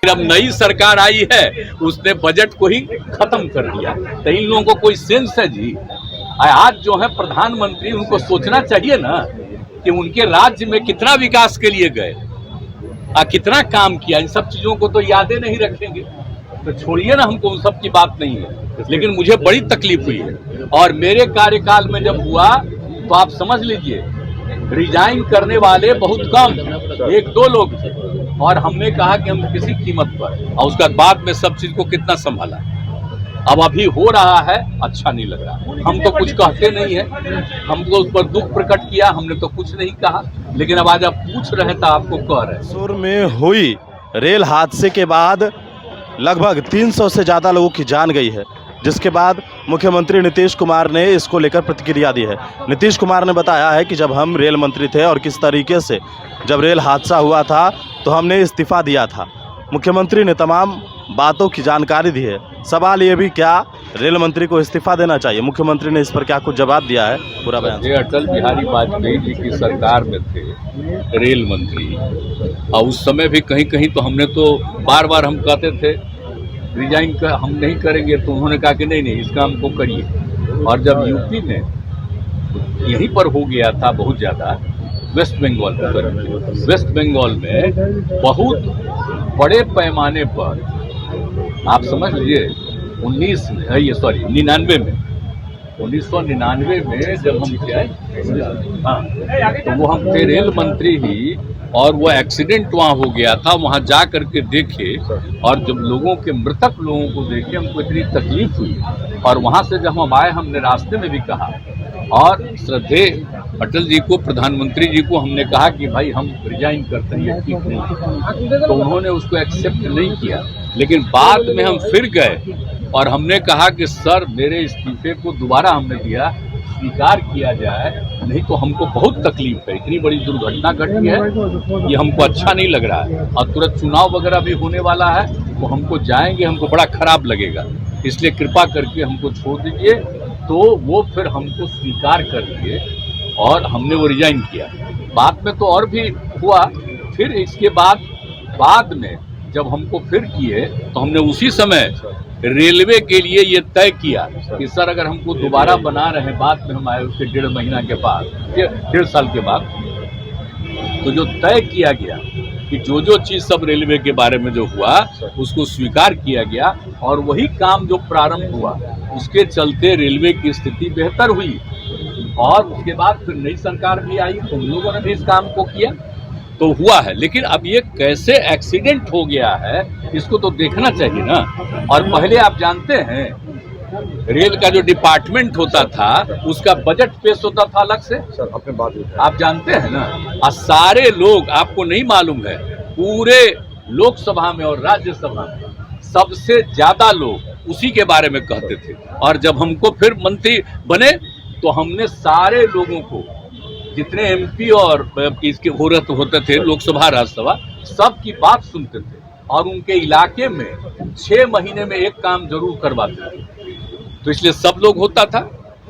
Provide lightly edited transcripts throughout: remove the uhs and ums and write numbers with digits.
अब नई सरकार आई है, उसने बजट को ही खत्म कर दिया। तो इन लोगों को कोई सेंस है जी? आज जो है प्रधानमंत्री, उनको सोचना चाहिए ना कि उनके राज्य में कितना विकास के लिए गए, कितना काम किया। इन सब चीजों को तो यादें नहीं रखेंगे, तो छोड़िए ना, हमको उन सब की बात नहीं है। लेकिन मुझे बड़ी तकलीफ हुई है, और मेरे कार्यकाल में जब हुआ तो आप समझ लीजिए रिजाइन करने वाले बहुत कम, 1-2 लोग थे, और हमने कहा कि हम किसी कीमत पर, और उसका बाद में सब चीज को कितना संभाला। अब अभी हो रहा है, अच्छा नहीं लग रहा। हम तो कुछ कहते नहीं है, हमको उस पर दुख प्रकट किया, हमने तो कुछ नहीं कहा, लेकिन अब आज आप पूछ रहे तो आपको कह रहे। मैसूर में हुई रेल हादसे के बाद लगभग 300 से ज़्यादा लोगों की जान गई है, जिसके बाद मुख्यमंत्री नीतीश कुमार ने इसको लेकर प्रतिक्रिया दी है। नीतीश कुमार ने बताया है कि जब हम रेल मंत्री थे और किस तरीके से जब रेल हादसा हुआ था तो हमने इस्तीफा दिया था। मुख्यमंत्री ने तमाम बातों की जानकारी दी है। सवाल ये भी, क्या रेल मंत्री को इस्तीफा देना चाहिए? मुख्यमंत्री ने इस पर क्या कुछ जवाब दिया है, पूरा बयान। ये अटल बिहारी वाजपेयी जी की सरकार में थे रेल मंत्री, और उस समय भी कहीं कहीं तो हमने तो बार बार हम कहते थे रिजाइन कर हम नहीं करेंगे, तो उन्होंने कहा कि नहीं इस काम को करिए। और जब यूपी में यहीं पर हो गया था बहुत ज़्यादा, वेस्ट बंगाल में बहुत बड़े पैमाने पर, आप समझ लीजिए 1999 में 1999 में जब हम क्या तो वो हम थे रेल मंत्री ही, और वो एक्सीडेंट वहाँ हो गया था। वहाँ जा करके देखे, और जब लोगों के मृतक लोगों को देखे, हमको इतनी तकलीफ हुई। और वहाँ से जब हम आए, हमने रास्ते में भी कहा, और श्रद्धेय अटल जी को, प्रधानमंत्री जी को हमने कहा कि भाई हम रिजाइन करते हैं, ये ठीक नहीं। तो उन्होंने उसको एक्सेप्ट नहीं किया। लेकिन बाद में हम फिर गए और हमने कहा कि सर मेरे इस्तीफे को दोबारा हमने दिया, स्वीकार किया जाए, नहीं तो हमको बहुत तकलीफ है। इतनी बड़ी दुर्घटना घटी है, ये हमको अच्छा नहीं लग रहा है। और तुरंत चुनाव वगैरह भी होने वाला है, तो हमको जाएंगे, हमको बड़ा खराब लगेगा। इसलिए कृपा करके हमको छोड़ दीजिए। तो वो फिर हमको स्वीकार कर लिए, और हमने वो रिजाइन किया। बाद में तो और भी हुआ। फिर इसके बाद में जब हमको फिर किए, तो हमने उसी समय रेलवे के लिए ये तय किया कि सर अगर हमको दोबारा बना रहे हैं, बाद में हम आए उसके 1.5 महीना के बाद, 1.5 साल के बाद, तो जो तय किया गया कि जो चीज़ सब रेलवे के बारे में जो हुआ उसको स्वीकार किया गया, और वही काम जो प्रारंभ हुआ उसके चलते रेलवे की स्थिति बेहतर हुई। और उसके बाद फिर नई सरकार भी आई, उन लोगों ने भी इस काम को किया, तो हुआ है। लेकिन अब ये कैसे एक्सीडेंट हो गया है, इसको तो देखना चाहिए ना। और पहले आप जानते हैं रेल का जो डिपार्टमेंट होता था, उसका बजट पेश होता था अलग से। सर अपने बात आप जानते हैं ना, और सारे लोग, आपको नहीं मालूम है, पूरे लोकसभा में और राज्यसभा में सबसे ज्यादा लोग उसी के बारे में कहते थे। और जब हमको फिर मंत्री बने, तो हमने सारे लोगों को, जितने एमपी और इसके होते थे लोकसभा राज्यसभा, सबकी बात सुनते थे, और उनके इलाके में 6 महीने में एक काम जरूर करवाते थे। तो इसलिए सब लोग होता था,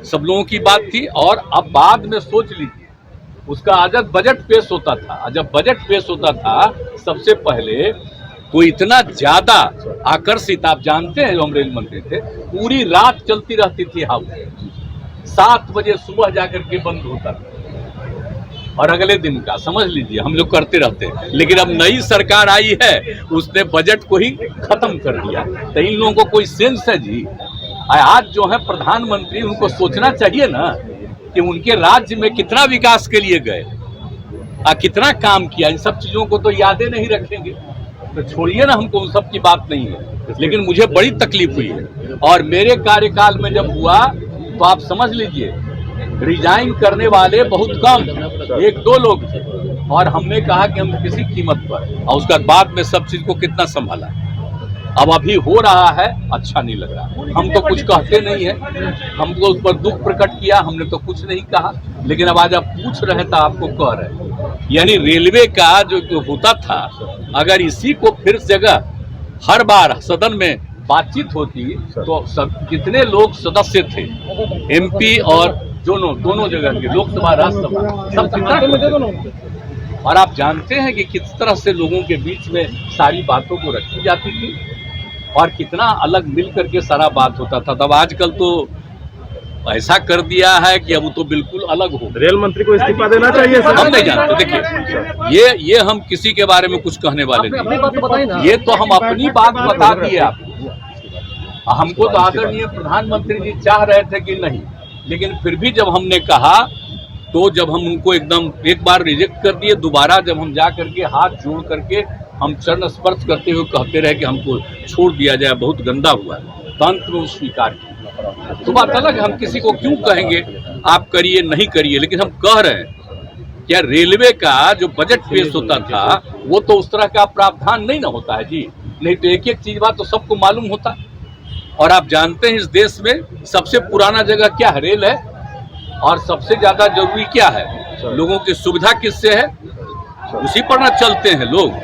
सब लोगों की बात थी। और अब बाद में सोच लीजिए, उसका आजब बजट पेश होता था। जब बजट पेश होता था सबसे पहले, तो इतना ज्यादा आकर्षित, आप जानते हैं जो हम रेल मंत्री थे, पूरी रात चलती रहती थी हाउस, 7 बजे सुबह जाकर के बंद होता था, और अगले दिन का समझ लीजिए हम लोग करते रहते हैं। लेकिन अब नई सरकार आई है, उसने बजट को ही खत्म कर दिया। तो इन लोगों को कोई सेंस है जी? आज जो है प्रधानमंत्री, उनको सोचना चाहिए ना कि उनके राज्य में कितना विकास के लिए गए, कितना काम किया। इन सब चीजों को तो यादें नहीं रखेंगे, तो छोड़िए ना, हमको उन सब की बात नहीं है। लेकिन मुझे बड़ी तकलीफ हुई है, और मेरे कार्यकाल में जब हुआ तो आप समझ लीजिए रिजाइन करने वाले बहुत कम, 1-2 लोग थे, और हमने कहा कि हम किसी कीमत पर, और उसका बाद में सब चीज को कितना संभाला। अब अभी हो रहा है, अच्छा नहीं लग रहा। हम तो कुछ कहते नहीं है, हमको उस पर दुख प्रकट किया, हमने तो कुछ नहीं कहा, लेकिन अब आज आप पूछ रहे तो आपको कह रहे। यानी रेलवे का जो होता था, अगर इसी को फिर जगह हर बार सदन में बातचीत होती, तो जितने लोग सदस्य थे, एमपी और दोनों जगह के, लोकसभा राज्यसभा, सब और आप जानते हैं कि किस तरह से लोगों के बीच में सारी बातों को रखी जाती थी और कितना अलग मिल करके सारा बात होता था। तब आजकल तो ऐसा कर दिया है कि अब तो बिल्कुल अलग हो। रेल मंत्री को इस्तीफा देना चाहिए सर। हम नहीं जानते, देखिए ये हम किसी के बारे में कुछ कहने वाले नहीं, ये तो हम अपनी बात बता दिए आपको। हमको तो आदरणीय प्रधानमंत्री जी चाह रहे थे कि नहीं, लेकिन फिर भी जब हमने कहा तो जब हम उनको एकदम एक बार रिजेक्ट कर दिए, दोबारा जब हम जा करके हाथ जोड़ करके हम चरण स्पर्श करते हुए कहते रहे कि हमको छोड़ दिया जाए, बहुत गंदा हुआ, तो अंत में वो स्वीकार किया। तो बात अलग है, हम किसी को क्यों कहेंगे आप करिए नहीं करिए, लेकिन हम कह रहे हैं क्या रेलवे का जो बजट पेश होता था वो तो उस तरह का प्रावधान नहीं ना होता है जी, नहीं तो एक एक चीज बात तो सबको मालूम होता। और आप जानते हैं इस देश में सबसे पुराना जगह क्या है? रेल है। और सबसे ज्यादा जरूरी क्या है? लोगों की सुविधा किससे है? उसी पर ना चलते हैं लोग,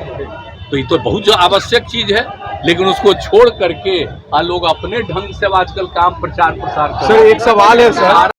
तो ये तो बहुत जो आवश्यक चीज है, लेकिन उसको छोड़ करके लोग अपने ढंग से आजकल काम प्रचार प्रसार कर रहे हैं। सर एक सवाल है सर।